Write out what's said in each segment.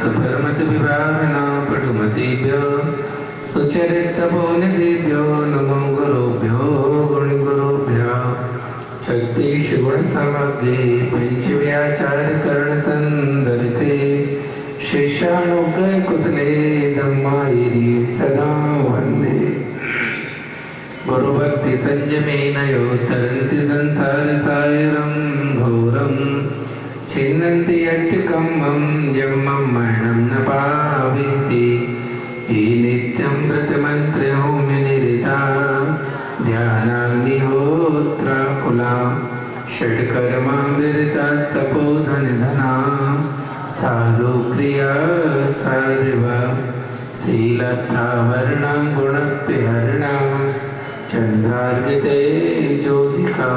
सुफलमतिविभावना पटुमतीभ्यो सुचरितपोनिधिभ्यो नमो गुरुभ्यो गुणगुरुभ्यो शक्तिशुगुणसमग्रे पंचव्याचारकरणसन्दर्शे शिष्यानुग्रहकुशले धम्मायिरि सदा वन्दे गुरुभक्तिसंयमेन यो तरन्ति संसारसागरं घोरम् छिन्नन्ति यट्टिकम्मं यम्मं मरणं न पावन्ति ये नित्यं व्रतमन्त्रहोम्यनिरता ध्यानाग्निहोत्राकुला षट्कर्मां विरतास्तपोधनधना साधुक्रिया साधिवा शीलत्रावर्णां गुणप्यहर्णां चन्द्रार्गिते ज्योतिका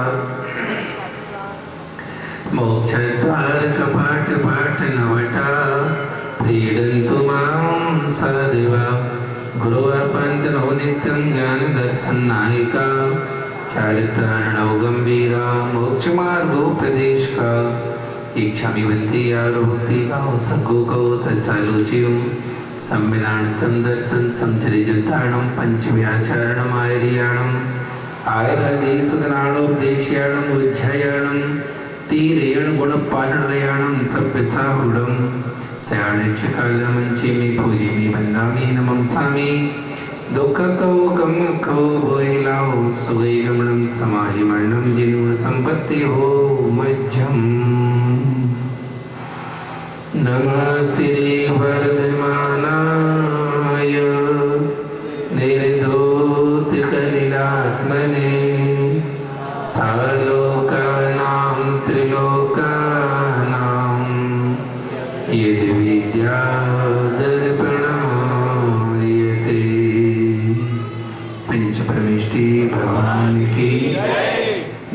मोक्षद्वार कपाट पाठ नवटा प्रीडन्तु मां सदेवा गुरु अर्पन्तनो नित्यं ज्ञान दर्शन नायिका चारित्रार्णव गंभीरा मोक्ष मार्गोपदेश का इच्छा विवंती आरोहती गाओ सगो को तसालोचियो सम्मिलान संदर्शन समचरितारणं पंचव्याचारणं आयरियाणं आयरादि सुदनाणोपदेश्याणं उज्जयाणं तीरेण गुणपाठनयाणं सभ्यसाहुडं स्याणिच्छकालमञ्चिमि पूजिमि वन्दामि नमंसामि दुःखको कम्मको भोयिलाओ सुगैगमनं समाहिमरणं जिनुर संपत्ति हो मज्जम् नमः श्री वर्धमानाय निर्धूतकलिलात्मने सालोकानां त्रिलोकानां यदि विद्या दर्पणायते पंचपरमेष्टि भगवान की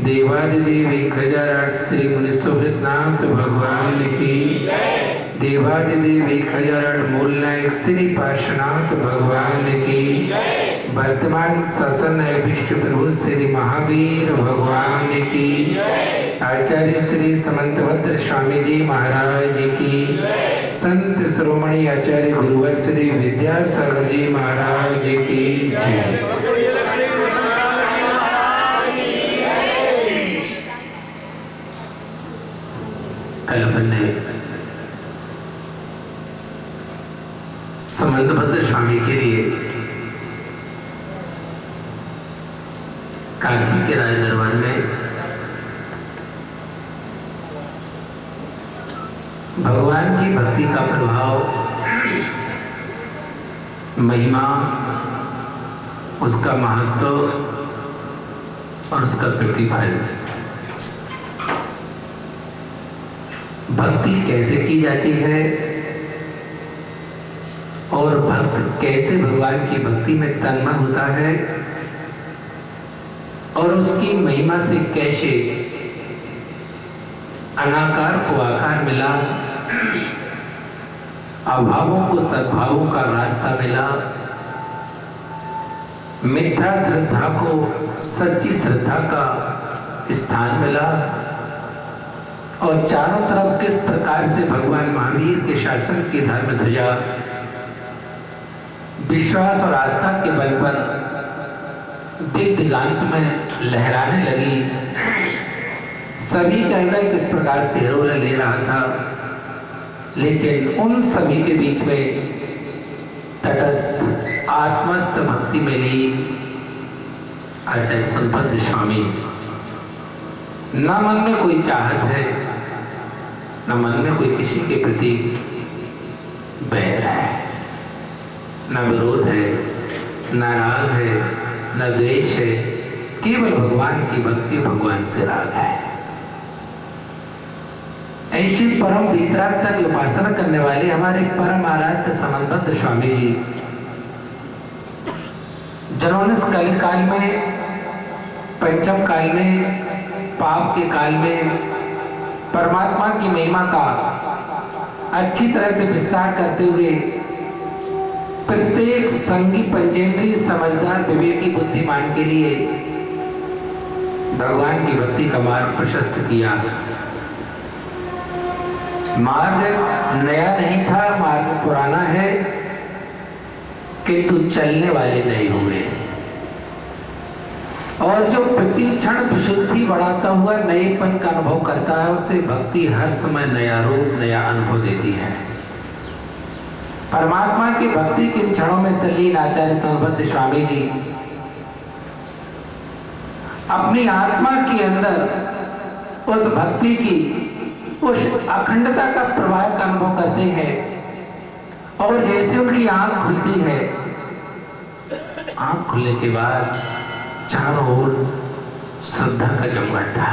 देवादिदेवी खजाराट श्री मुनि सुभृतनाथ भगवान की देवादिदेवी खजाराट मूल नायक श्री पार्श्वनाथ भगवान की वर्तमान शासन विष्णु प्रभु श्री महावीर भगवान की आचार्य श्री समंतभद्र स्वामी जी महाराज की संत शिरोमणि आचार्य गुरुवर श्री विद्यासागर जी महाराज की जय। कल अपन ने समंतभद्र स्वामी के लिए काशी के राज दरबार में भगवान की भक्ति का प्रभाव, महिमा, उसका महत्व और उसका प्रतिफल, भक्ति कैसे की जाती है और भक्त कैसे भगवान की भक्ति में तन्मय होता है और उसकी महिमा से कैसे अनाकार को आकार मिला, अभावों को सद्भावों का रास्ता मिला, मिथ्या श्रद्धा को सच्ची श्रद्धा का स्थान मिला और चारों तरफ किस प्रकार से भगवान महावीर के शासन की धर्म ध्वजा विश्वास और आस्था के बल पर दिग्दिगांत में लहराने लगी। सभी का हृदय किस प्रकार से हिरोले ले रहा था, लेकिन उन सभी के बीच में तटस्थ आत्मस्थ भक्ति में ली आचार्य संतभद्र स्वामी। न मन में कोई चाहत है, न मन में कोई किसी के प्रति बैर है, न विरोध है, न राग है, न द्वेष है, केवल भगवान की भक्ति, भगवान से राग है। ऐसी परम वितरागता की उपासना करने वाले हमारे परम आराध्य समंतभद्र स्वामी जी, जिन्होंने इस कलिकाल काल में, पंचम काल में, पाप के काल में परमात्मा की महिमा का अच्छी तरह से विस्तार करते हुए प्रत्येक संगी पंचेंद्रीय समझदार विवेकी बुद्धिमान के लिए भगवान की भक्ति का मार्ग प्रशस्त किया। मार्ग नया नहीं था, मार्ग पुराना है, किंतु चलने वाले नए हुए। और जो प्रति क्षण विशुद्धि बढ़ाता हुआ नएपन का अनुभव करता है, उससे भक्ति हर समय नया रूप, नया अनुभव देती है। परमात्मा की भक्ति के क्षणों में तल्लीन आचार्य संबद्ध स्वामी जी अपनी आत्मा के अंदर उस भक्ति की, उस अखंडता का प्रवाह का अनुभव करते हैं। और जैसे उनकी आंख खुलती है, आंख खुलने के बाद चारों ओर श्रद्धा का जमघट था,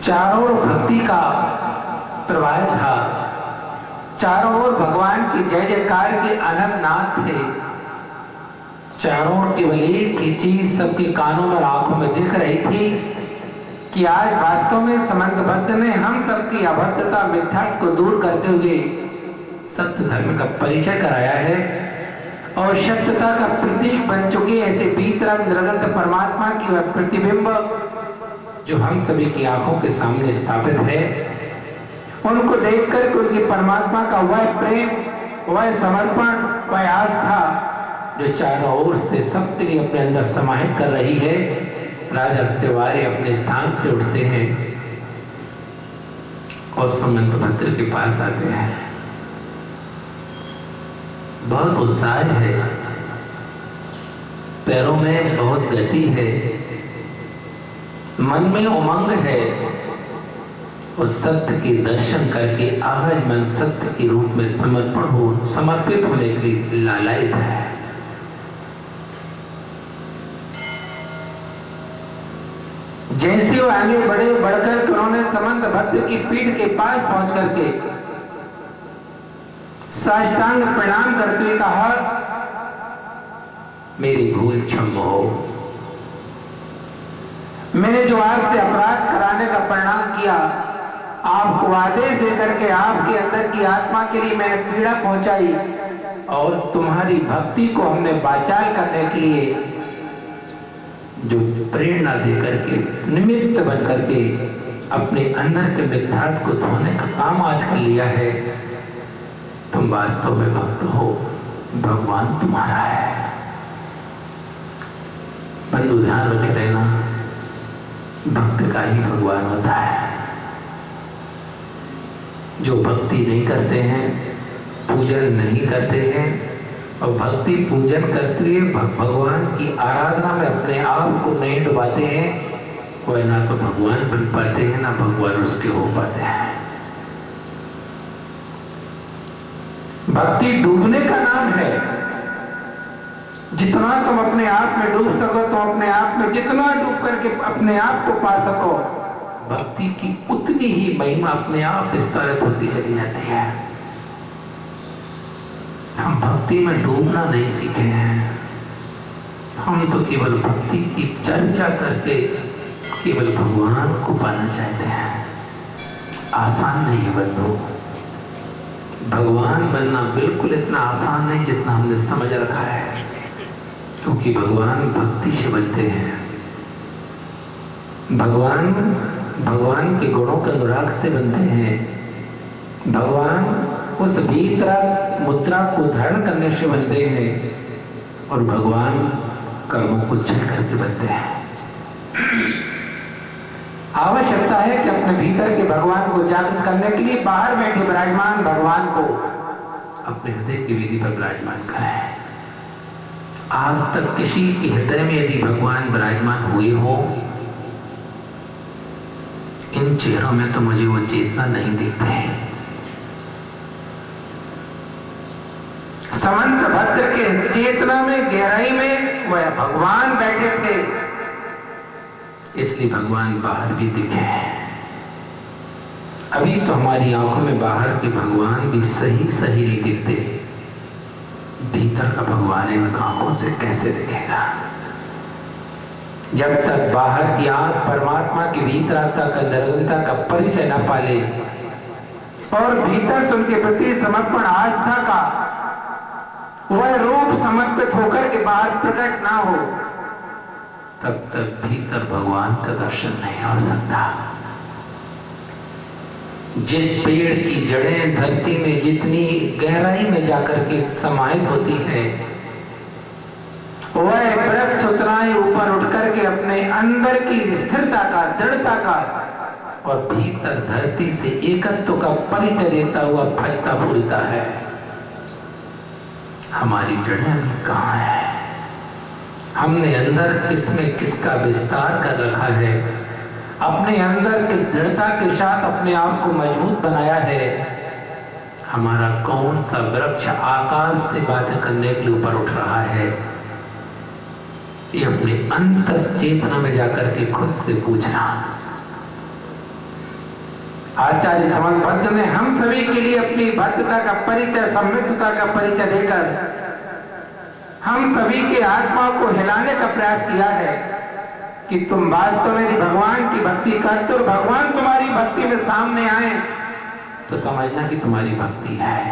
चारों ओर भक्ति का प्रवाह था, चारों ओर भगवान की जय जयकार के अनंत नाद थे। चारों ओर केवल एक ही चीज सबके कानों में, आंखों में दिख रही थी कि आज वास्तव में समंतबद्ध ने हम सबकी अभद्रता, मिथ्यात्व को दूर करते हुए सत्य धर्म का परिचय कराया है और सत्यता का प्रतीक बन चुके ऐसे भीतरंग निरंतर परमात्मा की प्रतिबिंब जो हम सभी की आंखों के सामने स्थापित है, उनको देखकर उनकी परमात्मा का वह प्रेम, वह समर्पण, वह आस्था जो चारों ओर से सबके लिए अपने अंदर समाहित कर रही है। राजा सेवारे अपने स्थान से उठते हैं और समंतभद्र के पास आते हैं। बहुत उत्साह है, पैरों में बहुत गति है, मन में उमंग है और सत्य के दर्शन करके आज मन सत्य के रूप में समर्पित होने के लिए लालायित है। जैसे वो आगे बढ़कर उन्होंने समंतभद्र की पीठ के पास पहुंच करके साष्टांग प्रणाम करते हुए कहा, मेरी भूल क्षमा हो, मैंने जो आपसे अपराध कराने का परिणाम किया, आपको आदेश देकर के आपके अंदर की आत्मा के लिए मैंने पीड़ा पहुंचाई और तुम्हारी भक्ति को हमने बाचाल करने के लिए जो प्रेरणा देकर के, निमित्त बन करके अपने अंदर के मिथ्यात्व को धोने का काम आज कर लिया है। तुम वास्तव में भक्त हो, भगवान तुम्हारा है। बंधु ध्यान रखे रहना, भक्त का ही भगवान होता है। जो भक्ति नहीं करते हैं, पूजन नहीं करते हैं और भक्ति पूजन करते हुए भगवान की आराधना में अपने आप को नहीं डुबाते हैं, वह ना तो भगवान बन पाते हैं, ना भगवान उसके हो पाते हैं। भक्ति डूबने का नाम है। जितना तुम अपने आप में डूब सको, तुम अपने आप में जितना डूब करके अपने आप को पा सको, भक्ति की उतनी ही महिमा अपने आप विस्तारित होती चली जाती है। हम भक्ति में डूबना नहीं सीखे हैं, हम तो केवल भक्ति की चर्चा करके केवल भगवान को पाना चाहते हैं। आसान नहीं है बंधु, भगवान बनना बिल्कुल इतना आसान नहीं जितना हमने समझ रखा है, क्योंकि भगवान भक्ति से बनते हैं। भगवान के गुणों के अनुराग से बनते हैं। भगवान उस भीतर मुद्रा को धारण करने से बनते हैं और भगवान कर्मों को छल करके बनते हैं। आवश्यकता है कि अपने भीतर के भगवान को जागृत करने के लिए बाहर बैठे विराजमान भगवान को अपने हृदय की वीधि पर विराजमान करें। आज तक किसी के हृदय में यदि भगवान विराजमान हुए हो, इन चेहरों में तो मुझे वो चेतना नहीं दिखते। समंतभद्र के चेतना में, गहराई में वह भगवान बैठे थे, इसलिए भगवान बाहर भी दिखे। अभी तो हमारी आंखों में बाहर के भगवान भी सही नहीं दिखते, भीतर का भगवान इन आंखों से कैसे दिखेगा? जब तक बाहर की आंख परमात्मा की भीतरात्मा का, निरंतरता का परिचय न पाले और भीतर से उनके प्रति समर्पण, आस्था का वह रूप समर्पित होकर के बाहर प्रकट ना हो, तब तक भीतर भगवान का दर्शन नहीं हो सकता। जिस पेड़ की जड़ें धरती में जितनी गहराई में जाकर के समाहित होती है, वह वृक्ष उतना ही ऊपर उठ करके अपने अंदर की स्थिरता का, दृढ़ता का और भीतर धरती से एकत्व का परिचय देता हुआ फलता फूलता है। हमारी जड़ें अभी कहाँ है? हमने अंदर किसमें किसका विस्तार कर रखा है? अपने अंदर किस दृढ़ता के साथ अपने आप को मजबूत बनाया है? हमारा कौन सा वृक्ष आकाश से बातें करने के लिए ऊपर उठ रहा है? ये अपने अंतस चेतना में जाकर के खुद से पूछना। आचार्य समन्वय में हम सभी के लिए अपनी भक्तता का परिचय, संमित्रता का परिचय देकर हम सभी के आत्मा को हिलाने का प्रयास किया है कि तुम वास्तव में भगवान की भक्ति करते हो, भगवान तुम्हारी भक्ति में सामने आए तो समझना कि तुम्हारी भक्ति है।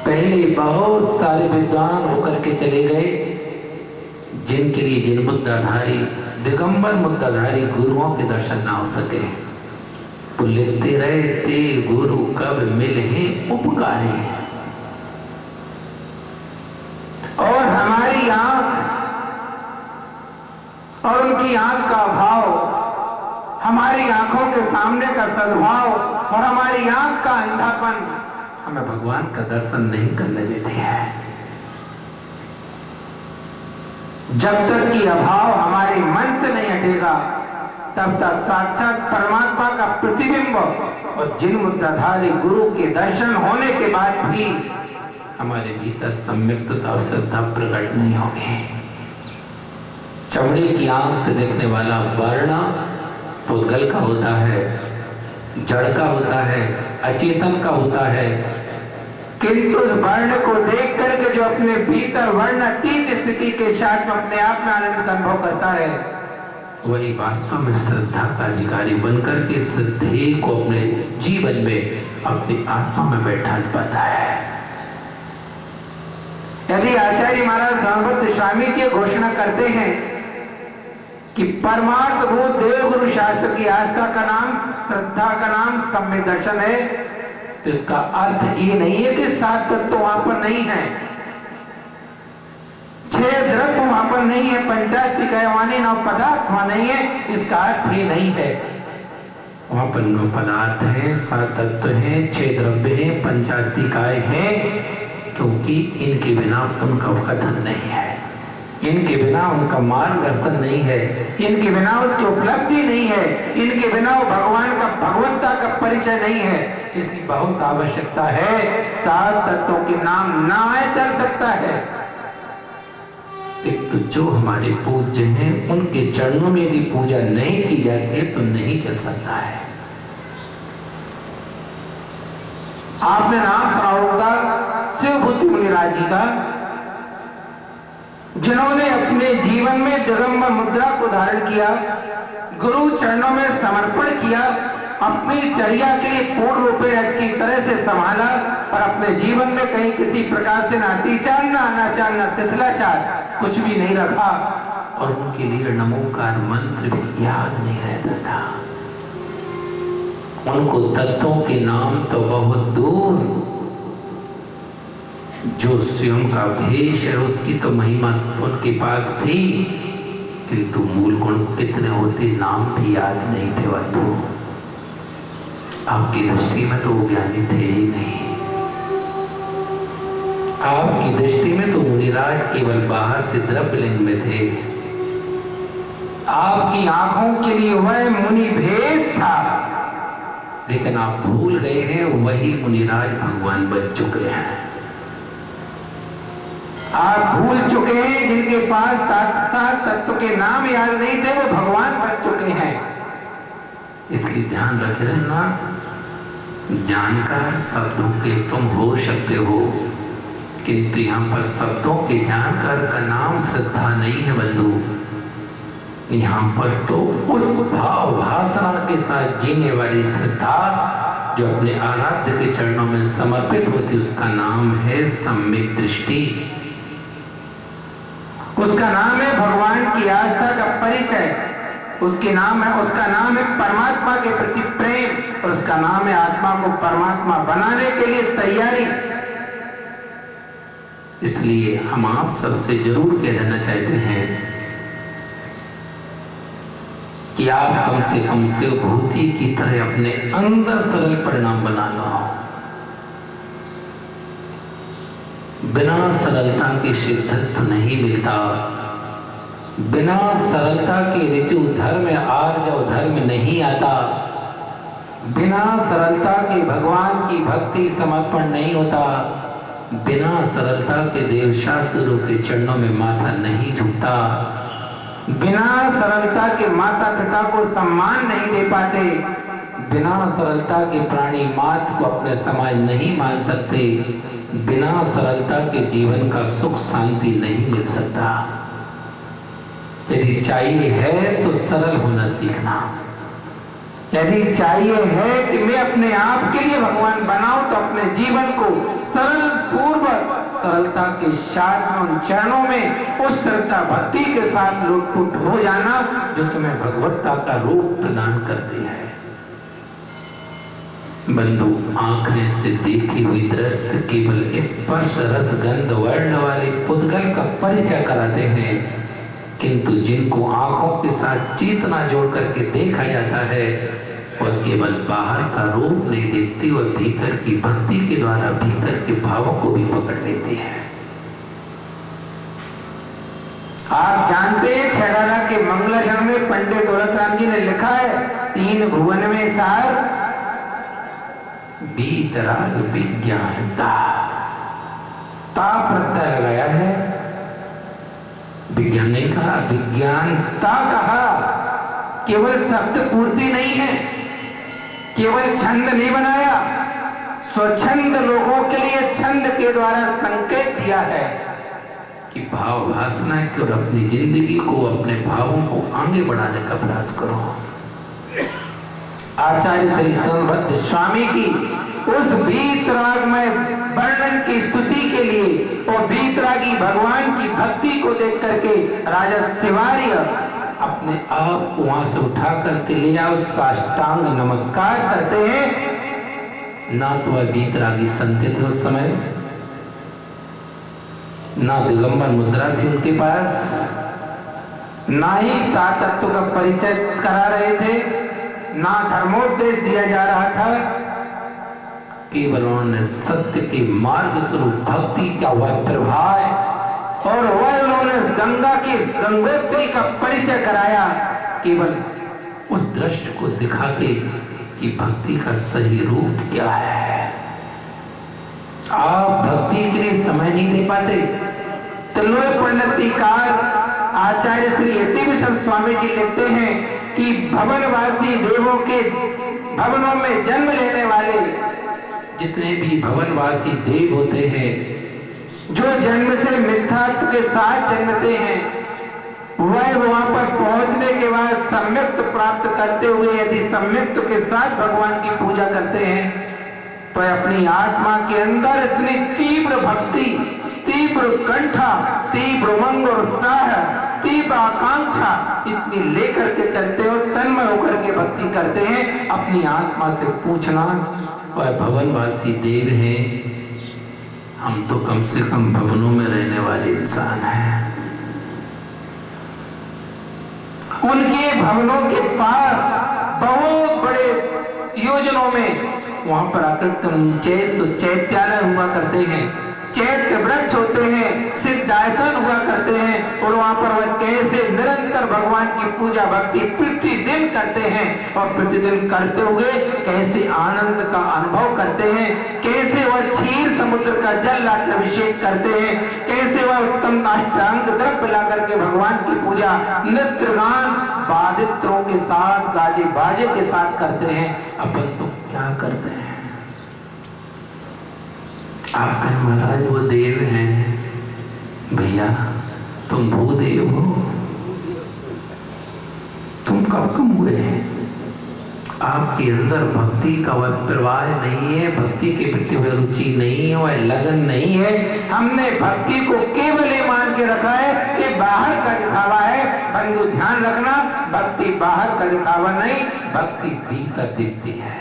पहले बहुत सारे विद्वान होकर के चले गए, जिनके लिए जिन मुद्राधारी, दिगंबर मुद्राधारी गुरुओं के दर्शन ना हो सके, वो लिखते रहे ते गुरु कब मिले उपकारी। और हमारी आंख और उनकी आंख का अभाव, हमारी आंखों के सामने का सद्भाव और हमारी आंख का अंधापन हमें भगवान का दर्शन नहीं करने देते हैं। जब तक कि अभाव हमारे मन से नहीं हटेगा, तब तक साक्षात परमात्मा का प्रतिबिंब और जिन मुद्राधारी गुरु के दर्शन होने के बाद भी हमारे भीतर सम्यक्तता और श्रद्धा प्रकट नहीं होगी। चमड़े की आंख से देखने वाला वर्ण पुद्गल का होता है, जड़ का होता है, अचेतन का होता है, किंतु उस वर्ण को देख करके जो अपने भीतर वर्णातीत स्थिति के साथ अपने आप में आनंद का अनुभव करता है, वही वास्तव में श्रद्धा का अधिकारी बनकर के श्रद्धेय को अपने जीवन में, अपनी आत्मा में बैठा पाता है। यदि आचार्य महाराज समबुद्ध स्वामी जी घोषणा करते हैं कि परमार्थ भूत देव गुरु शास्त्र की आस्था का नाम, श्रद्धा का नाम सम्यक दर्शन है, तो इसका अर्थ ये नहीं है कि 7 तत्व वहां पर नहीं है, 6 द्रव्य वहां पर नहीं है, 85 कैवानी 9 पदार्थ वहां नहीं है। इसका अर्थ ये नहीं है वहां पर 9 पदार्थ हैं, 7 तत्व हैं, 6 द्रव्य हैं, 85 काय हैं, क्योंकि इनके बिना उनका कथन नहीं है, इनके बिना उनका मार्गदर्शन नहीं है, इनके बिना उसकी उपलब्धि नहीं है, इनके बिना वो भगवान का, भगवत्ता का परिचय नहीं है। इसकी बहुत आवश्यकता है। 7 तत्वों के नाम ना चल सकता है। एक तो जो हमारे पूज्य हैं, उनके चरणों में यदि पूजा नहीं की जाती है तो नहीं चल सकता है। आपने नाम सुना होगा शिवभूति मुनिराज जी का, जिन्होंने अपने जीवन में दिगंबर मुद्रा को धारण किया, गुरु चरणों में समर्पण किया, अपनी चर्या के लिए पूर्ण रूप में अच्छी तरह से संभाला और अपने जीवन में कहीं किसी प्रकार से ना अतिचार, ना अनाचार, ना शिथिलाचार कुछ भी नहीं रखा, और उनके लिए नमोकार मंत्र भी याद नहीं रहता था। उनको तत्वों के नाम तो बहुत दूर, जो स्वयं का भेष है उसकी तो महिमा उनके पास थी, किंतु मूल गुण कितने होते नाम भी याद नहीं थे। बंधु, आपकी दृष्टि में तो वो ज्ञानी थे ही नहीं। आपकी दृष्टि में तो मुनिराज केवल बाहर से द्रव्यलिंग में थे। आपकी आंखों के लिए वह मुनि भेष था, लेकिन आप भूल गए हैं वही मुनिराज भगवान बन चुके हैं। आप भूल चुके हैं जिनके पास 7 तत्व के नाम याद नहीं थे, वो भगवान बन चुके हैं। इसलिए ध्यान रख लेना, जानकार शब्दों के तुम हो सकते हो, किंतु यहाँ पर शब्दों के जानकार का नाम श्रद्धा नहीं है बंधु। यहाँ पर तो उस भाव भाषा के साथ जीने वाली श्रद्धा जो अपने आराध्य के चरणों में समर्पित होती, उसका नाम है सम्यक दृष्टि, उसका नाम है भगवान की आस्था का परिचय। उसके नाम है, उसका नाम है परमात्मा के प्रति प्रेम, और उसका नाम है आत्मा को परमात्मा बनाने के लिए तैयारी। इसलिए हम आप सबसे जरूर कह देना चाहते हैं कि आप कम से कम शिवभूति की तरह अपने अंदर सरल परिणाम बना लो। बिना सरलता के सिद्धत्व नहीं मिलता, बिना सरलता के ऋजु धर्म आर्जव धर्म नहीं आता, बिना सरलता के भगवान की भक्ति समर्पण नहीं होता, बिना सरलता के देव शास्त्रों के चरणों में माथा नहीं झुकता, बिना सरलता के माता पिता को सम्मान नहीं दे पाते, बिना सरलता के प्राणी मात्र को अपने समाज नहीं मान सकते, बिना सरलता के जीवन का सुख शांति नहीं मिल सकता। यदि चाहिए है तो सरल होना सीखना। यदि चाहिए है कि मैं अपने आप के लिए भगवान बनाऊं तो अपने जीवन को सरल पूर्वक सरलता के साथ में उन चरणों में उस श्रद्धा भक्ति के साथ लुटपुट हो जाना जो तुम्हें भगवत्ता का रूप प्रदान करती है। बंधु, आंखें से देखी हुई दृश्य केवल स्पर्श रस गंध वर्ण वाले पुद्गल का परिचय कराते हैं, किंतु जिनको आंखों के साथ चेतना जोड़ करके देखा जाता है वह केवल बाहर का रूप नहीं देखती, वह भीतर की भक्ति के द्वारा भीतर के भावों को भी पकड़ लेती है। आप जानते हैं छेड़ाला के मंगलाचरण में पंडित दौलतराम जी ने लिखा है, तीन भुवन में सार बीतराग विज्ञानता, ता प्रत्यय लगाया है, विज्ञान नहीं कहा, विज्ञानता कहा। केवल शब्द पूर्ति नहीं है, केवल छंद नहीं बनाया, स्वच्छंद लोगों के लिए छंद के द्वारा संकेत दिया है कि भाव भासना की और अपनी जिंदगी को अपने भावों को आगे बढ़ाने का प्रयास करो। आचार्य श्री सोनभद्र स्वामी की उस बीतराग में वर्णन की स्तुति के लिए और बीतरागी भगवान की भक्ति को देख करके राजा शिवार्य अपने आप को वहां से उठा करके ले आओ, साष्टांग नमस्कार करते हैं। ना तो वह बीतरागी संत थे उस समय, ना दिगंबर मुद्रा थी उनके पास, ना ही सात तत्व का परिचय करा रहे थे, ना धर्मोपदेश दिया जा रहा था, केवल उन्होंने सत्य के मार्ग स्वरूप भक्ति का वह प्रभाव है और वह उन्होंने गंगा की गंगोत्री का परिचय कराया, केवल उस दृष्टि को दिखा के कि भक्ति का सही रूप क्या है। आप भक्ति के लिए समय नहीं दे पाते। तिलोय पंडितकार आचार्य श्री यतिभूषण स्वामी जी लिखते हैं कि भवनवासी देवों के भवनों में जन्म लेने वाले जितने भी भवनवासी देव होते हैं, जो जन्म से मिथ्यात्व के साथ जन्मते हैं, वह वहां पर पहुंचने के बाद सम्यक्त प्राप्त करते हुए यदि सम्यक्त के साथ भगवान की पूजा करते हैं तो अपनी आत्मा के अंदर इतनी तीव्र भक्ति, तीव्र कंठा, तीव्र उमंग और उत्साह, तीव्र आकांक्षा इतनी लेकर के चलते हो, तन्मय होकर के भक्ति करते हैं। अपनी आत्मा से पूछना, वह भवनवासी देव हैं, हम तो कम से कम भवनों में रहने वाले इंसान हैं। उनके भवनों के पास बहुत बड़े योजनों में वहां पर आकृत चैत्यालय हुआ करते हैं, चैत्य वृक्ष होते हैं, सिद्धायतन हुआ करते हैं और वहां पर वह कैसे निरंतर भगवान की पूजा भक्ति प्रतिदिन करते हैं और प्रतिदिन करते हुए कैसे आनंद का अनुभव करते हैं, कैसे वह क्षीर समुद्र का जल लाकर अभिषेक करते हैं, कैसे वह उत्तम अष्टांग द्रव्य ला करके भगवान की पूजा नृत्य गान वादित्रों के साथ गाजे बाजे के साथ करते हैं। अपन तो क्या करते हैं? आप कहें महाराज वो देव हैं, भैया तुम भूदेव हो, तुम कब कम हुए हैं? आपके अंदर भक्ति का वह प्रवाह नहीं है, भक्ति के प्रति वह रुचि नहीं है, वह लगन नहीं है। हमने भक्ति को केवल ये मान के रखा है कि बाहर का दिखावा है। बंधु ध्यान रखना, भक्ति बाहर का दिखावा नहीं, भक्ति भीतर दिखती है।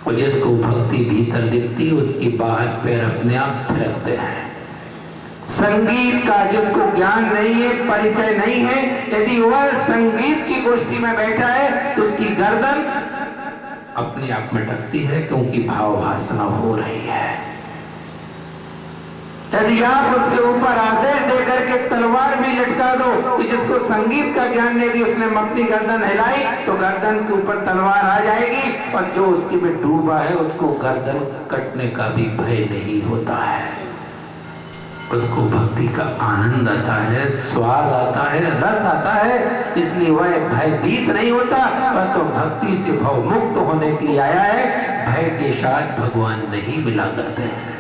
और जिसको भक्ति भीतर दिखती है उसकी बाहर पैर अपने आप थिरकते हैं। संगीत का जिसको ज्ञान नहीं है, परिचय नहीं है, यदि वह संगीत की गोष्ठी में बैठा है तो उसकी गर्दन अपने आप में ढकती है, क्योंकि भाव वासना हो रही है। यदि आप उसके ऊपर आदेश देकर के तलवार भी लटका दो कि जिसको संगीत का ज्ञान नहीं, उसने अपनी गर्दन हिलाई तो गर्दन के ऊपर तलवार आ जाएगी, और जो उसके में डूबा है उसको गर्दन कटने का भी भय नहीं होता है। उसको भक्ति का आनंद आता है, स्वाद आता है, रस आता है, इसलिए वह भयभीत नहीं होता। वह तो भक्ति से भव मुक्त होने के लिए आया है। भय के साथ भगवान नहीं मिला करते हैं।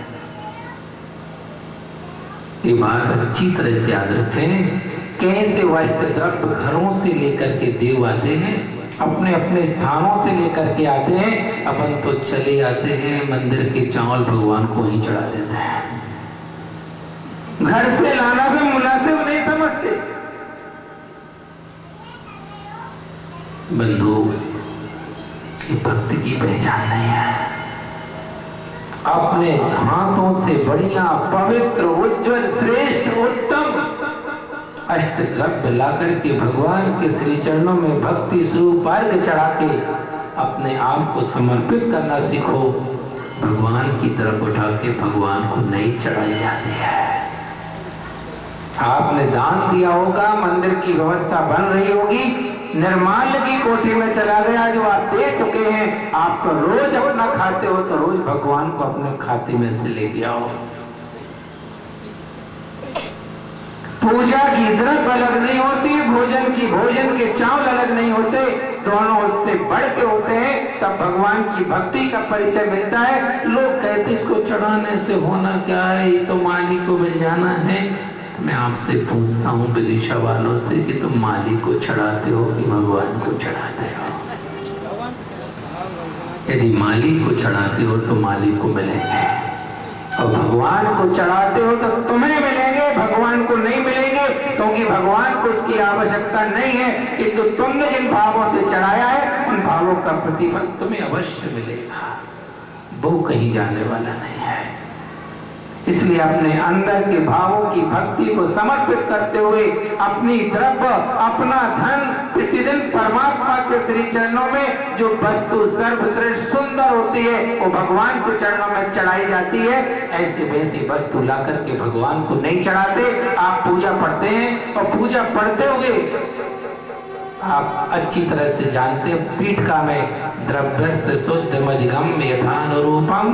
ये बात अच्छी तरह से याद रखें। कैसे वह द्रव्य घरों से लेकर के देव आते हैं, अपने अपने स्थानों से लेकर के आते हैं। अपन तो चले आते हैं मंदिर के चावल भगवान को ही चढ़ा देते हैं। घर से लाना भी मुनासिब नहीं समझते। बंधु, ये भक्ति की पहचान नहीं है। अपने हाथों से बढ़िया पवित्र उज्जवल श्रेष्ठ उत्तम अष्ट द्रव्य ला करके भगवान के श्री चरणों में भक्ति स्वरूप अर्घ चढ़ा के अपने आप को समर्पित करना सीखो। भगवान की तरफ उठा के भगवान को नहीं चढ़ाई जाती है। आपने दान दिया होगा, मंदिर की व्यवस्था बन रही होगी, निर्माल की कोठी में चला गया जो आप दे चुके हैं, आप तो रोज अपना खाते हो, तो रोज भगवान को अपने खाते में से ले गया हो। पूजा की द्रव्य अलग नहीं होती, भोजन की भोजन के चावल अलग नहीं होते, दोनों उससे बढ़ के होते हैं। तब भगवान की भक्ति का परिचय मिलता है। लोग कहते इसको चढ़ाने से होना क्या है, ये तो मालिक को मिल जाना है। मैं आपसे पूछता हूँ विदिशा वालों से कि तुम मालिक को चढ़ाते हो कि भगवान को चढ़ाते हो? यदि मालिक को चढ़ाते हो तो मालिक को मिलेंगे, और भगवान को चढ़ाते हो तो तुम्हें मिलेंगे, भगवान को नहीं मिलेंगे, क्योंकि भगवान को उसकी आवश्यकता नहीं है। किंतु तुमने जिन भावों से चढ़ाया है उन भावों का प्रतिफल तुम्हें अवश्य मिलेगा, वो कहीं जाने वाला नहीं है। इसलिए अपने अंदर के भावों की भक्ति को समर्पित करते हुए अपनी द्रव्य, अपना धन प्रतिदिन परमात्मा के श्री चरणों में जो वस्तु सर्वश्रेष्ठ सुंदर होती है वो भगवान के चरणों में चढ़ाई जाती है। ऐसे वैसी वस्तु ला करके भगवान को नहीं चढ़ाते। आप पूजा पढ़ते हैं और पूजा पढ़ते हुए आप अच्छी तरह से जानते हैं पीठका में द्रव्यस्य शुद्ध मधिगम यथानुरूपम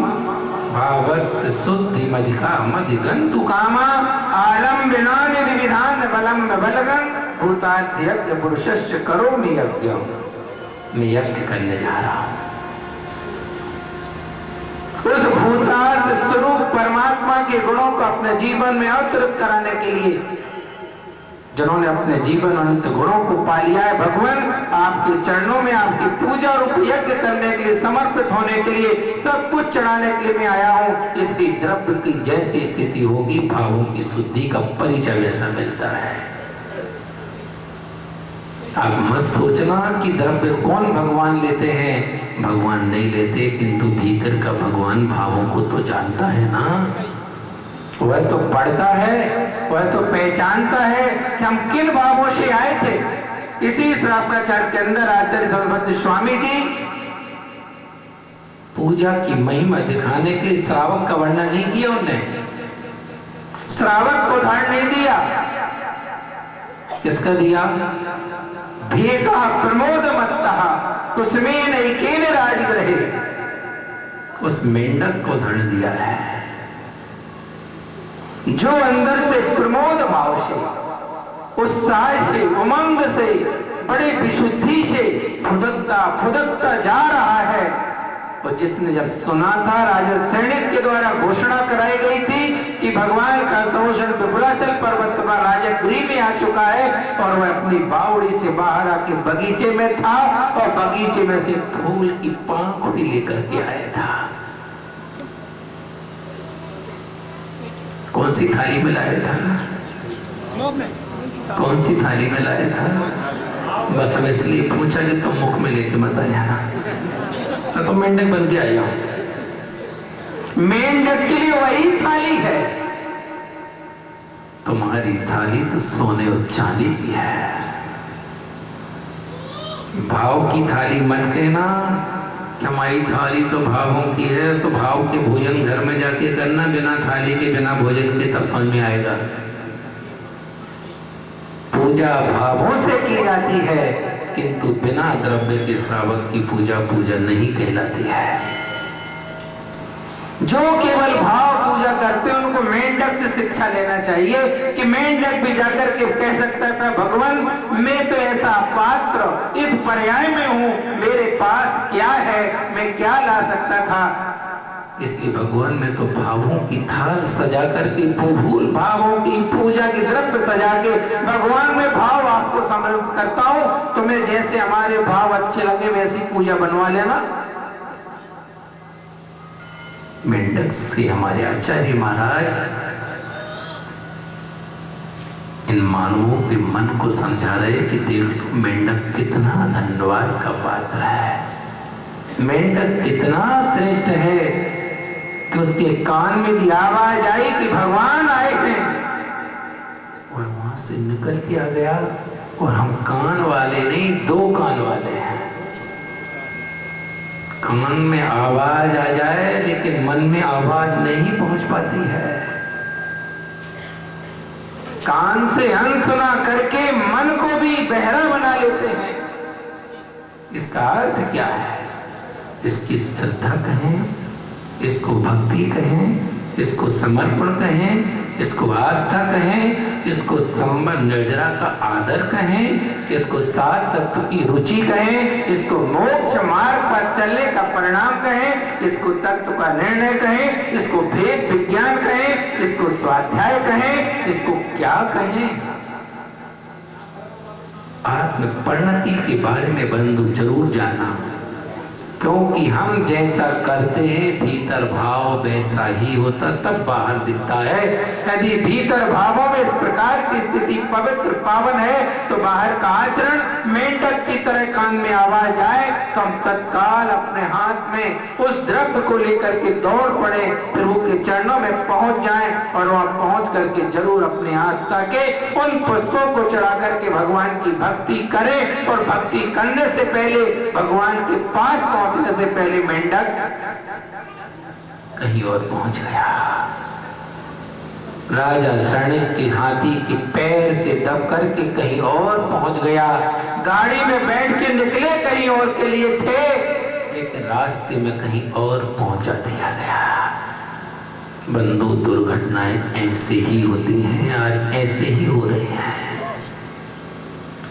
भावस्य शुद्धि मधिगंतु कामा आलम्बना निधि विधान बलम बलगम भूतार्थ यज्ञ पुरुषस्य करोमि यज्ञ। मैं यज्ञ करने जा रहा हूं उस भूतार्थ स्वरूप परमात्मा के गुणों को अपने जीवन में अवतरित कराने के लिए। जिन्होंने अपने जीवन अनंत गुणों को पा लिया है, भगवान आपके चरणों में आपकी पूजा रूप यज्ञ करने के लिए, समर्पित होने के लिए, सब कुछ चढ़ाने के लिए मैं आया हूं। इसलिए द्रव्य की जैसी स्थिति होगी भावों की शुद्धि का परिचय वैसा मिलता है। आप मत सोचना कि द्रव्य कौन भगवान लेते हैं, भगवान नहीं लेते, किंतु भीतर का भगवान भावों को तो जानता है ना। वह तो पढ़ता है, वह तो पहचानता है कि हम किन भावों से आए थे। इसी श्रावकाचार्य के अंदर आचार्य सरस्वती स्वामी जी पूजा की महिमा दिखाने के लिए श्रावक का वर्णन नहीं किया। उन्होंने श्रावक को उदाहरण नहीं दिया। किसका दिया? भेका प्रमोद मत्तः कुसुमे नैकेन राजगृहे, उस मेंढक को उदाहरण दिया है जो अंदर से प्रमोद भाव से, उत्साह से, उमंग से, बड़ी विशुद्धि से फुदकता फुदकता जा रहा है। और जिसने जब सुना था, राजा सैनिक के द्वारा घोषणा कराई गई थी कि भगवान का शोषण विपुलाचल पर्वत पर राजगृह में आ चुका है, और वह अपनी बावड़ी से बाहर आके बगीचे में था और बगीचे में से फूल की पांख भी लेकर के आया था। कौन सी थाली में लाया था? कौन सी थाली में लाया था? बस हम इसलिए पूछा कि तुम मुख में लेके मत आया, तो मेंढक बन के आया। मेंढक के लिए वही थाली है। तुम्हारी थाली तो सोने और चांदी की है। भाव की थाली मत कहना, हमारी थाली तो भावों की है। सो भाव के भोजन घर में जाके करना, बिना थाली के बिना भोजन के, तब समझ में आएगा। पूजा भावों से की जाती है, किंतु बिना द्रव्य के श्रावक की पूजा पूजा नहीं कहलाती है। जो केवल भाव पूजा करते हैं उनको मेंढक से शिक्षा लेना चाहिए कि मेंढक भी जाकर के कह सकता था, भगवान मैं तो ऐसा पात्र इस पर्याय में हूं, मेरे पास क्या है, मैं क्या ला सकता था। इसलिए भगवान में तो भावों की थाल सजा करके, फूल भावों की पूजा की द्रव्य सजा के भगवान में भाव आपको समर्पित करता हूं। तुम्हें जैसे हमारे भाव अच्छे लगे वैसी पूजा बनवा लेना। मेंढक से हमारे आचार्य महाराज इन मानवों के मन को समझा रहे कि देख मेंढक कितना धन्यवाद का पात्र है, मेंढक कितना श्रेष्ठ है कि उसके कान में भी आवाज आई कि भगवान आए हैं, वह वहां से निकल के आ गया। और हम कान वाले नहीं, दो कान वाले हैं। कान में आवाज आ जाए लेकिन मन में आवाज नहीं पहुंच पाती है। कान से अनसुना करके मन को भी बहरा बना लेते हैं। इसका अर्थ क्या है? इसकी श्रद्धा कहें, इसको भक्ति कहें, इसको समर्पण कहें, इसको आस्था कहें, इसको संबंध निर्जरा का आदर कहें, इसको सात तत्व की रुचि कहें, इसको मोक्ष मार्ग पर चलने का परिणाम कहें, इसको तत्व का निर्णय कहें, इसको भेद विज्ञान कहें, इसको स्वाध्याय कहें, इसको क्या कहें। आत्म परिणति के बारे में बंधु जरूर जानना, क्योंकि हम जैसा करते हैं भीतर भाव वैसा ही होता, तब बाहर दिखता है। यदि भीतर भावों में इस प्रकार की स्थिति पवित्र पावन है तो बाहर का आचरण मेंढक की तरह कान में आवाज आए तो हम तत्काल अपने हाथ में उस द्रव्य को लेकर के दौड़ पड़े, प्रभु के चरणों में पहुंच जाएं और वहां पहुंच करके जरूर अपने आस्था के उन पुष्पों को चढ़ा करके भगवान की भक्ति करें। और भक्ति करने से पहले, भगवान के पास पहुंचने से पहले मेंढक कहीं और पहुंच गया। राजा सैनिक के हाथी के पैर से दब करके कहीं और पहुंच गया। गाड़ी में बैठ के निकले कहीं और के लिए थे, लेकिन रास्ते में कहीं और पहुंचा दिया गया। बंधु, दुर्घटनाएं ऐसे ही होती हैं, आज ऐसे ही हो रही हैं।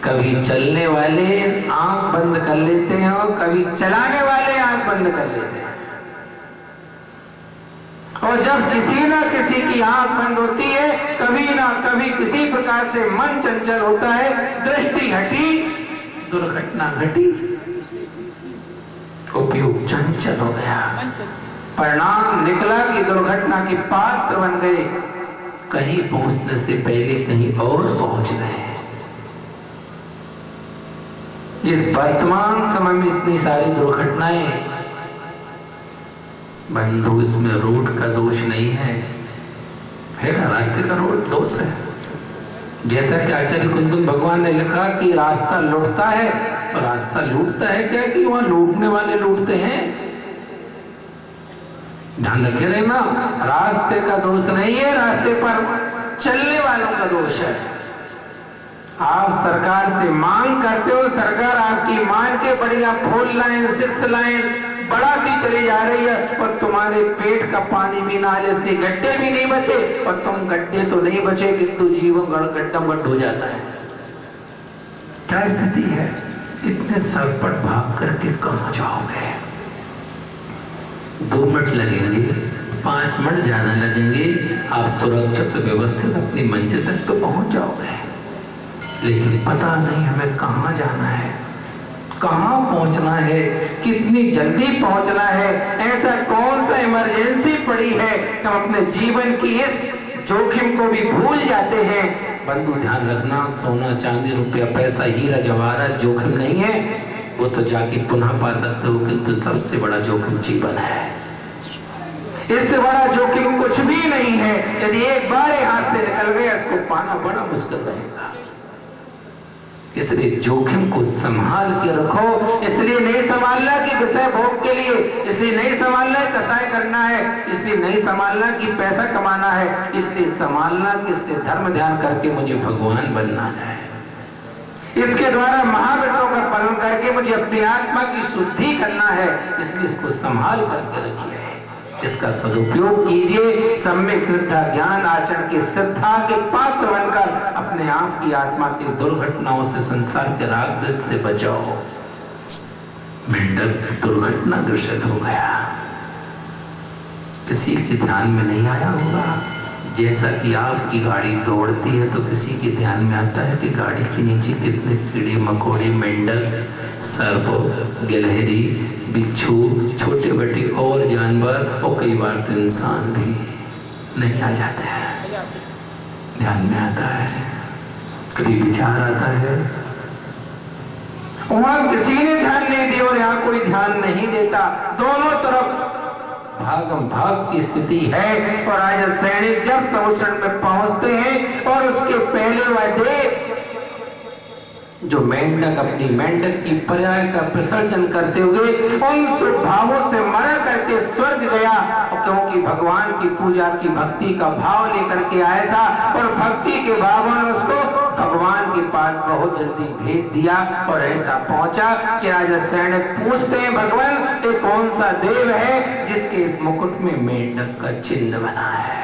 कभी चलने वाले आंख बंद कर लेते हैं और कभी चलाने वाले आंख बंद कर लेते हैं। और जब किसी ना किसी की आंख बंद होती है, कभी ना कभी किसी प्रकार से मन चंचल होता है, दृष्टि हटी, दुर्घटना घटी, उपयोग चंचल हो गया, परिणाम निकला कि दुर्घटना के पात्र बन गए। कहीं पहुंचने से पहले कहीं और पहुंच गए। इस वर्तमान समय में इतनी सारी दुर्घटनाएं, बंधु, इसमें रोड का दोष नहीं है ना, रास्ते का रोड दोष है। जैसा कि आचार्य कुंदन भगवान ने लिखा कि रास्ता लूटता है, तो रास्ता लूटता है क्या कि वहां लूटने वाले लूटते हैं? ध्यान रखे रहना, रास्ते का दोष नहीं है, रास्ते पर चलने वालों का दोष है। आप सरकार से मांग करते हो, सरकार आपकी मान के बढ़िया 4 लाइन 6 लाइन बढ़ाती चली जा रही है और तुम्हारे पेट का पानी भी ना ले, इसलिए गड्ढे भी नहीं बचे। और तुम गड्ढे तो नहीं बचे किंतु जीवन गड्ढा मड्ढ हो जाता है। क्या स्थिति है? इतने सरपट भाग करके कहां जाओगे? 2 मिनट लगेंगे, 5 मिनट ज्यादा लगेंगे, आप सुरक्षित व्यवस्थित अपनी मंजिल तक तो पहुंच जाओगे। लेकिन पता नहीं हमें कहाँ जाना है, कहाँ पहुंचना है, कितनी जल्दी पहुंचना है, ऐसा कौन सा इमरजेंसी पड़ी है कि हम अपने जीवन की इस जोखिम को भी भूल जाते हैं। बंधु ध्यान रखना, सोना चांदी रुपया पैसा हीरा जवाहरात जोखिम नहीं है, वो तो जाके पुनः पा सकते हो, किंतु सबसे बड़ा जोखिम जीवन है। इससे बड़ा जोखिम कुछ भी नहीं है। यदि एक बार हाथ से निकल गया इसको पाना बड़ा मुश्किल रहेगा। इसलिए जोखिम को संभाल के रखो। इसलिए नहीं संभालना कि विषय भोग के लिए, इसलिए नहीं संभालना कसाय करना है, इसलिए नहीं संभालना कि पैसा कमाना है, इसलिए संभालना कि इससे धर्म ध्यान करके मुझे भगवान बनना है, इसके द्वारा महाव्रतों का पालन करके मुझे अपनी आत्मा की शुद्धि करना है। इसलिए इसको संभाल करके रखिए, इसका सदुपयोग कीजिए। सम्यक श्रद्धा ज्ञान आचरण के श्रद्धा के पात्र बनकर अपने आप की आत्मा की दुर्घटनाओं से, संसार के राग से बचाओ। मेंढक दुर्घटना ग्रसित हो गया, किसी के ध्यान में नहीं आया होगा। जैसा कि आपकी गाड़ी दौड़ती है तो किसी के ध्यान में आता है कि गाड़ी के नीचे कितने कीड़े मकोड़े, मेंढक, सर्प, गिलहरी, बिच्छू, छोटे बड़े और जानवर, और कई बार तो इंसान भी नहीं आ जाते हैं, ध्यान में आता है, कभी विचार आता है। वहां किसी ने ध्यान नहीं दिया और यहाँ कोई ध्यान नहीं देता। दोनों तरफ भागम भाग की स्थिति है। और आज सैनिक जब समुद्र में पहुंचते हैं और उसके पहले वह जो मेंढक अपनी मेंढक की पर्याय का विसर्जन करते हुए उन भावों से मर करके स्वर्ग गया, क्योंकि भगवान की पूजा की भक्ति का भाव लेकर के आया था और भक्ति के भाव ने उसको भगवान के पास बहुत जल्दी भेज दिया। और ऐसा पहुंचा कि राजा सैनिक पूछते हैं, भगवान ये कौन सा देव है जिसके मुकुट में मेंढक का चिन्ह बना है।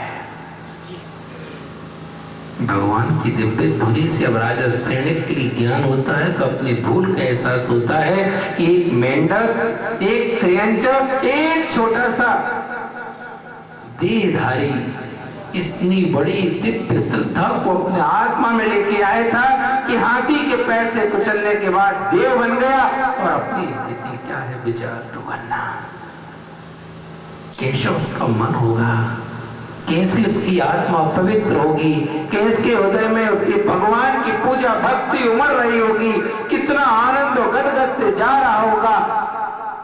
भगवान की दिव्य धुनी से अब राजा सैनिक के लिए ज्ञान होता है तो अपनी भूल का एहसास होता है कि एक मेंढक, एक त्रियंचक, एक छोटा सा देहधारी इतनी बड़ी दिव्य श्रद्धा को अपने आत्मा में लेके आया था कि हाथी के पैर से कुचलने के बाद देव बन गया। और अपनी स्थिति क्या है विचार तो करना, कैसे उसका मन होगा, कैसे उसकी आत्मा पवित्र होगी, कैसे हृदय में उसके भगवान की पूजा भक्ति उमड़ रही होगी, कितना आनंद और गदगद से जा रहा होगा।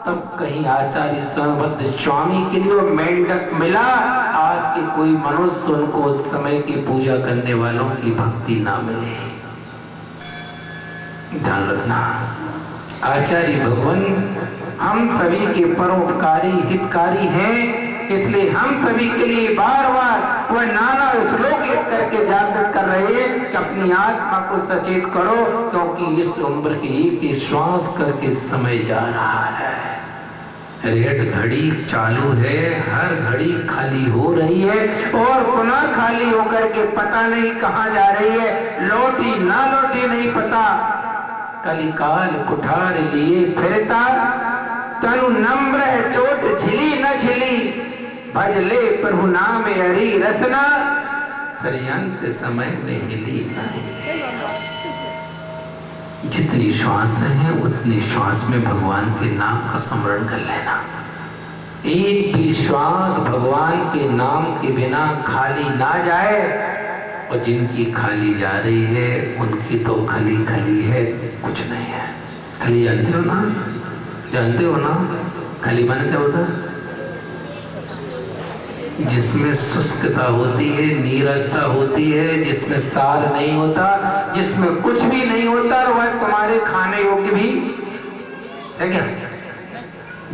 तब कहीं आचार्य सर्वभद्र स्वामी के लिए मेंढक मिला। आज के कोई मनुष्य उनको उस समय की पूजा करने वालों की भक्ति ना मिले। ध्यान रखना, आचार्य भगवान हम सभी के परोपकारी हितकारी हैं, इसलिए हम सभी के लिए बार बार वह नाना श्लोक लिख करके जागृत कर रहे हैं कि अपनी आत्मा को सचेत करो, क्योंकि इस उम्र की एक श्वास करके समय जा रहा है। रेड घड़ी चालू है, हर घड़ी खाली हो रही है और पुनः खाली होकर के पता नहीं कहाँ जा रही है, लौटी ना लौटी नहीं पता। कलिकाल कुठार लिए फिरता, तनु नम्र है चोट झिली न झिली, भज ले प्रभु नाम हरि रसना, फिर अंत समय में हिली नहीं। जितनी श्वास है उतनी श्वास में भगवान के नाम का स्मरण कर लेना। एक भी श्वास भगवान के नाम के बिना खाली ना जाए। और जिनकी खाली जा रही है उनकी तो खली खली है, कुछ नहीं है। खली जानते हो ना, जानते हो ना खली माने क्या होता है? जिसमें शुष्कता होती है, नीरसता होती है, जिसमें सार नहीं होता, जिसमें कुछ भी नहीं होता, और वह तुम्हारे खाने योग्य भी है क्या?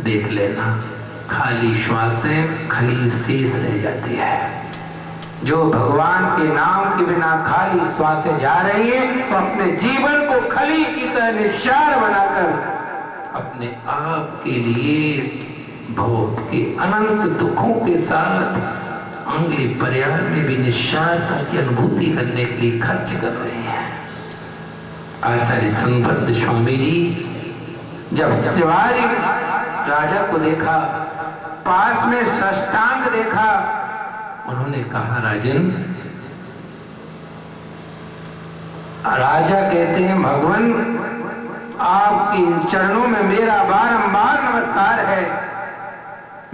देख लेना, खाली श्वासें खली शेष रह जाती है। जो भगवान के नाम के बिना खाली श्वासें जा रही है, वो अपने जीवन को खली की तरह निस्सार बनाकर अपने आप के लिए भोग के अनंत दुखों के साथ अगले पर्याय में भी निस्सारता की अनुभूति करने के लिए खर्च कर रहे हैं। आचार्य संबद्ध स्वामी जी जब शिवारी राजा को देखा, पास में साष्टांग देखा। उन्होंने कहा, राजन, राजा कहते हैं, भगवान आपके इन चरणों में मेरा बारंबार नमस्कार है।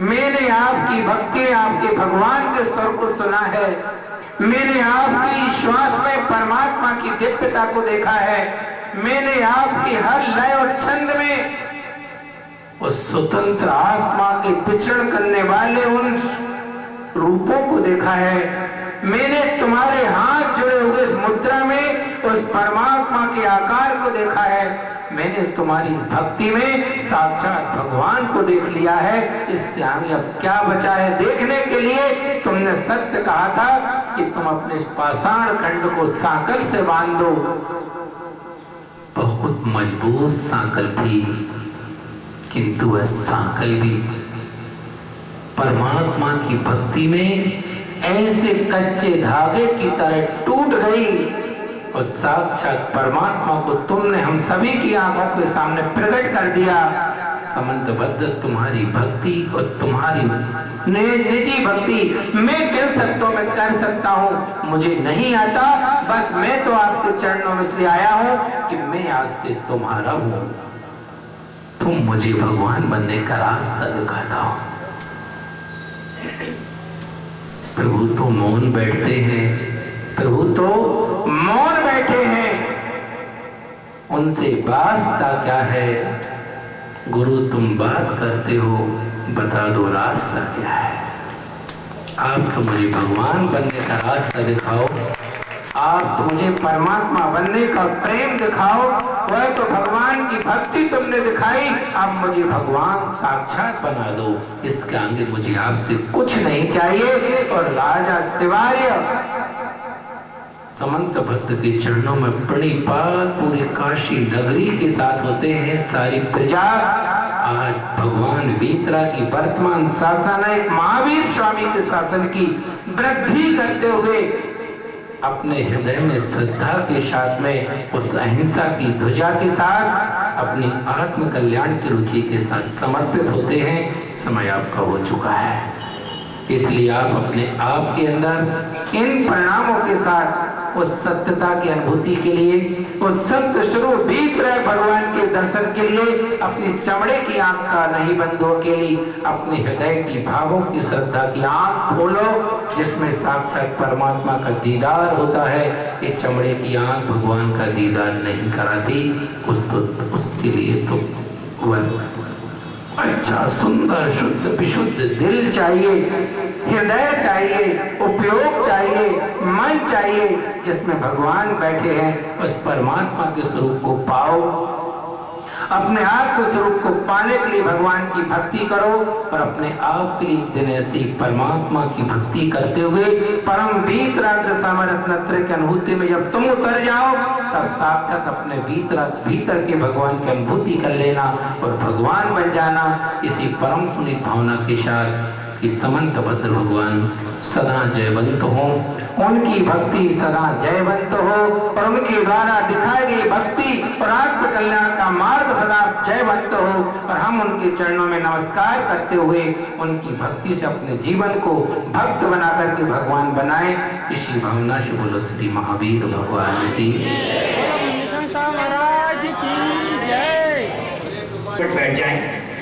मैंने आपकी भक्ति, आपके भगवान के स्वर को सुना है। मैंने आपकी श्वास में परमात्मा की दिव्यता को देखा है। मैंने आपकी हर लय और छंद में उस स्वतंत्र आत्मा के विचरण करने वाले उन रूपों को देखा है। मैंने तुम्हारे हाथ जुड़े हुए इस मुद्रा में उस परमात्मा के आकार को देखा है। मैंने तुम्हारी भक्ति में साक्षात भगवान को देख लिया है। इससे आगे अब क्या बचा है देखने के लिए? तुमने सत्य कहा था कि तुम अपने इस पाषाण खंड को सांकल से बांध दो। बहुत मजबूत सांकल थी, किंतु वह सांकल भी परमात्मा की भक्ति में ऐसे कच्चे धागे की तरह टूट गई और साक्षात परमात्मा को तुमने हम सभी की आंखों के सामने प्रकट कर दिया। समंतबद्ध तुम्हारी भक्ति और तुम्हारी निजी भक्ति मैं किन शब्दों में कर सकता हूँ, मुझे नहीं आता। बस मैं तो आपके चरणों में इसलिए आया हूँ कि मैं आज से तुम्हारा हूँ। तुम मुझे भगवान बनने का रास्ता दिखाता हो। प्रभु तो मौन बैठते हैं, प्रभु तो मौन बैठे हैं। उनसे वास्ता क्या है? गुरु तुम बात करते हो, बता दो रास्ता क्या है। आप तो मुझे भगवान बनने का रास्ता दिखाओ, आप तो मुझे परमात्मा बनने का प्रेम दिखाओ। वह तो भगवान की भक्ति तुमने दिखाई, अब मुझे भगवान साक्षात बना दो। इसके आगे मुझे आपसे कुछ नहीं चाहिए। और राजा शिवार्य समंतभद्र के चरणों में प्रणिपात पूरी काशी नगरी के साथ होते हैं। सारी प्रजा आज भगवान वीतराग की वर्तमान शासन एक महावीर स्वामी के शासन की वृद्धि करते हुए अपने हृदय में श्रद्धा के साथ में उस अहिंसा की ध्वजा के साथ अपनी आत्म कल्याण की रुचि के साथ समर्पित होते हैं। समय आपका हो चुका है, इसलिए आप अपने आप के अंदर इन परिणामों के साथ उस सत्यता की अनुभूति के लिए, उस सत्य स्वरूप वीतराग भगवान के दर्शन के लिए अपनी चमड़े की आंख का नहीं बंद हो के लिए अपने हृदय की भावों की श्रद्धा की आंख खोलो, जिसमें साक्षात परमात्मा का दीदार होता है। ये चमड़े की आंख भगवान का दीदार नहीं कराती। उसके लिए तो वह अच्छा, सुंदर, शुद्ध, विशुद्ध दिल चाहिए, हृदय चाहिए, उपयोग चाहिए, मन चाहिए, जिसमें भगवान बैठे हैं। उस परमात्मा के स्वरूप को पाओ। अपने आत्म स्वरूप को पाने के लिए भगवान की भक्ति करो और अपने आप के लिए दिन ऐसी परमात्मा की भक्ति करते हुए परम वीतराग सामरत्नत्र की अनुभूति में जब तुम उतर जाओ, तब साक्षात अपने भीतर के भगवान की अनुभूति कर लेना और भगवान बन जाना। इसी परम पुनीत भावना के साथ कि समंतभद्र भगवान सदा जयवंत हो, उनकी भक्ति सदा जयवंत हो और उनके द्वारा दिखाई गई भक्ति और आत्म कल्याण का मार्ग सदा जयवंत हो। और हम उनके चरणों में नमस्कार करते हुए उनकी भक्ति से अपने जीवन को भक्त बना करके भगवान बनाए। इसी भावना से बोलो श्री महावीर भगवान की महाराज की जय। बैठ जाए।